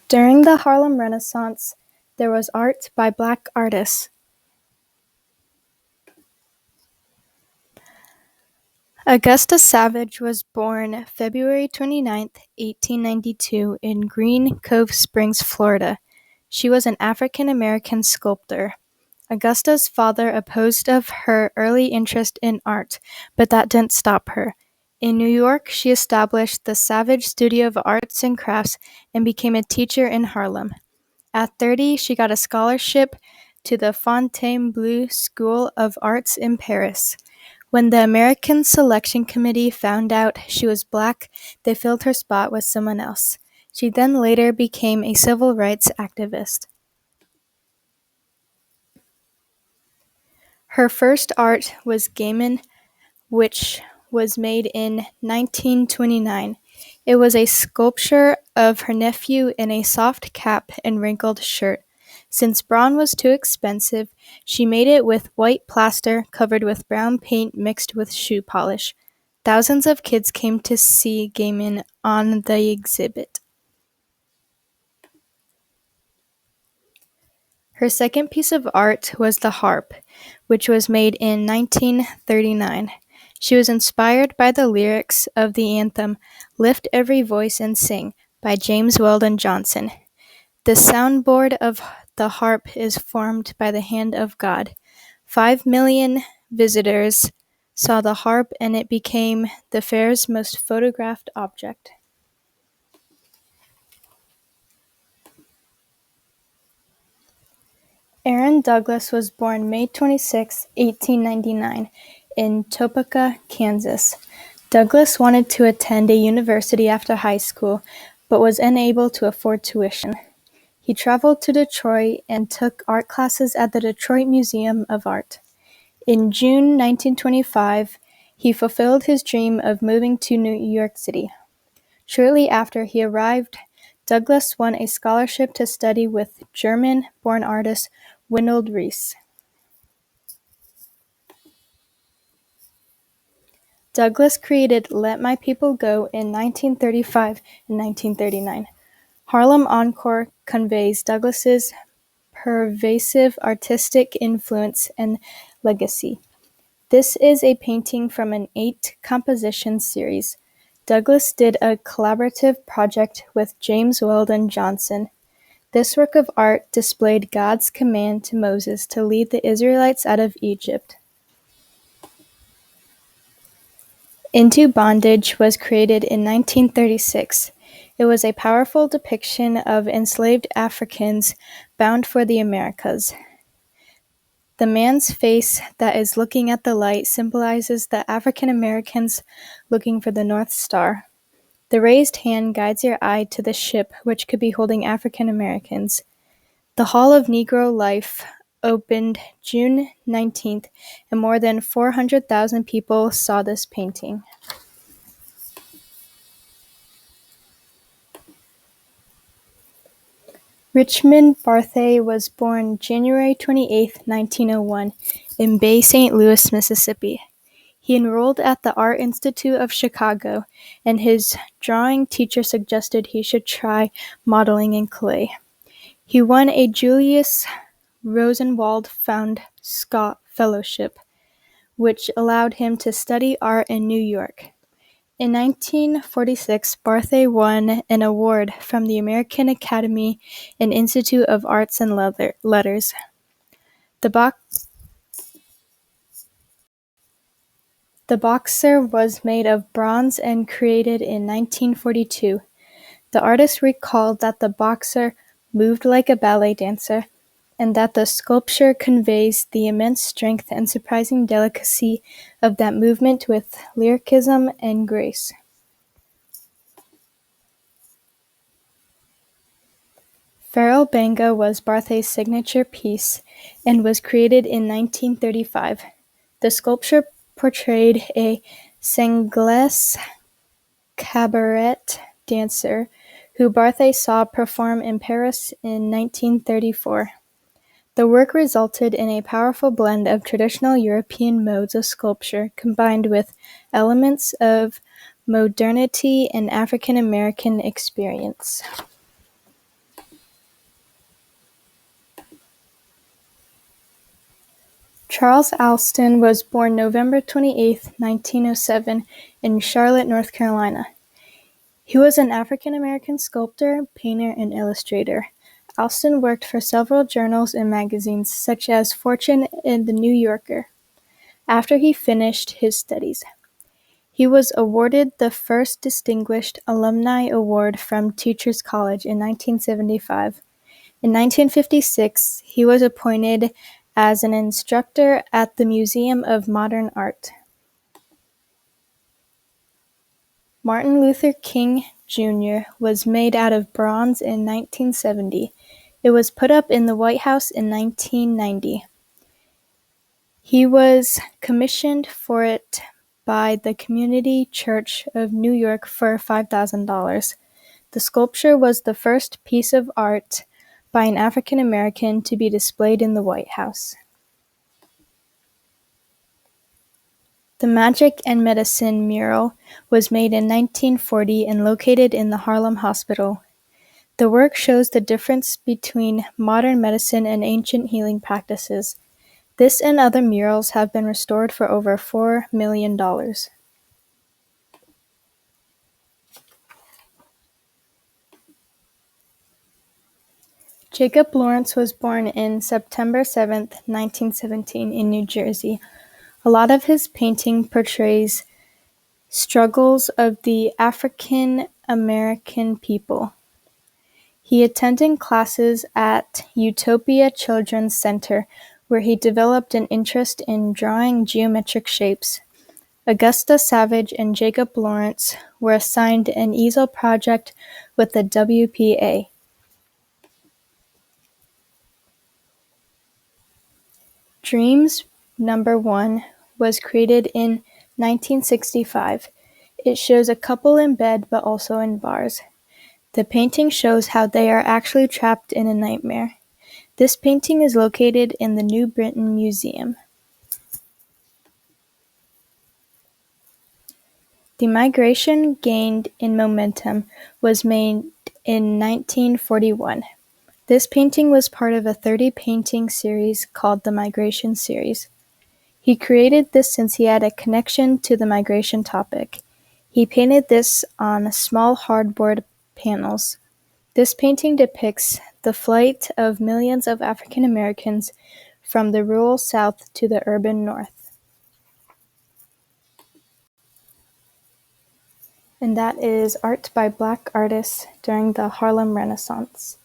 During the Harlem Renaissance, there was art by Black artists. Augusta Savage was born February 29, 1892, in Green Cove Springs, Florida. She was an African-American sculptor. Augusta's father opposed of her early interest in art, but that didn't stop her. In New York, she established the Savage Studio of Arts and Crafts and became a teacher in Harlem. At 30, she got a scholarship to the Fontainebleau School of Arts in Paris. When the American Selection Committee found out she was Black, they filled her spot with someone else. She then later became a civil rights activist. Her first art was Gaiman, which was made in 1929. It was a sculpture of her nephew in a soft cap and wrinkled shirt. Since brawn was too expensive, she made it with white plaster covered with brown paint mixed with shoe polish. Thousands of kids came to see Gaiman on the exhibit. Her second piece of art was the harp, which was made in 1939. She was inspired by the lyrics of the anthem "Lift Every Voice and Sing" by James Weldon Johnson. The soundboard of the harp is formed by the hand of God. 5 million visitors saw the harp, and it became the fair's most photographed object. Aaron Douglas was born May 26, 1899, in Topeka, Kansas. Douglas wanted to attend a university after high school, but was unable to afford tuition. He traveled to Detroit and took art classes at the Detroit Museum of Art. In June 1925, he fulfilled his dream of moving to New York City. Shortly after he arrived, Douglas won a scholarship to study with German-born artist Winold Reis. Douglas created Let My People Go in 1935 and 1939. Harlem Encore conveys Douglas's pervasive artistic influence and legacy. This is a painting from an 8-composition series. Douglas did a collaborative project with James Weldon Johnson. This work of art displayed God's command to Moses to lead the Israelites out of Egypt. Into Bondage was created in 1936. It was a powerful depiction of enslaved Africans bound for the Americas. The man's face that is looking at the light symbolizes the African Americans looking for the North Star. The raised hand guides your eye to the ship, which could be holding African Americans. The Hall of Negro Life opened June 19th, and more than 400,000 people saw this painting. Richmond Barthay was born January 28, 1901, in Bay St. Louis, Mississippi. He enrolled at the Art Institute of Chicago, and his drawing teacher suggested he should try modeling in clay. He won a Julius Rosenwald Found Scott Fellowship, which allowed him to study art in New York. In 1946, Barthay won an award from the American Academy and Institute of Arts and Letters. The boxer was made of bronze and created in 1942. The artist recalled that the boxer moved like a ballet dancer, and that the sculpture conveys the immense strength and surprising delicacy of that movement with lyricism and grace. Farrell Banga was Barthay's signature piece and was created in 1935. The sculpture portrayed a Senegalese cabaret dancer who Barthay saw perform in Paris in 1934. The work resulted in a powerful blend of traditional European modes of sculpture combined with elements of modernity and African American experience. Charles Alston was born November 28, 1907, in Charlotte, North Carolina. He was an African-American sculptor, painter, and illustrator. Alston worked for several journals and magazines, such as Fortune and The New Yorker, after he finished his studies. He was awarded the first Distinguished Alumni Award from Teachers College in 1975. In 1956, he was appointed as an instructor at the Museum of Modern Art. Martin Luther King, Jr. was made out of bronze in 1970. It was put up in the White House in 1990. He was commissioned for it by the Community Church of New York for $5,000. The sculpture was the first piece of art by an African American to be displayed in the White House. The Magic and Medicine mural was made in 1940 and located in the Harlem Hospital. The work shows the difference between modern medicine and ancient healing practices. This and other murals have been restored for over $4 million. Jacob Lawrence was born in September 7, 1917, in New Jersey. A lot of his painting portrays struggles of the African American people. He attended classes at Utopia Children's Center, where he developed an interest in drawing geometric shapes. Augusta Savage and Jacob Lawrence were assigned an easel project with the WPA. Dreams No. 1 was created in 1965. It shows a couple in bed but also in bars. The painting shows how they are actually trapped in a nightmare. This painting is located in the New Britain Museum. The Migration Gained in Momentum was made in 1941. This painting was part of a 30-painting series called the Migration Series. He created this since he had a connection to the migration topic. He painted this on small hardboard panels. This painting depicts the flight of millions of African Americans from the rural South to the urban North. And that is art by Black artists during the Harlem Renaissance.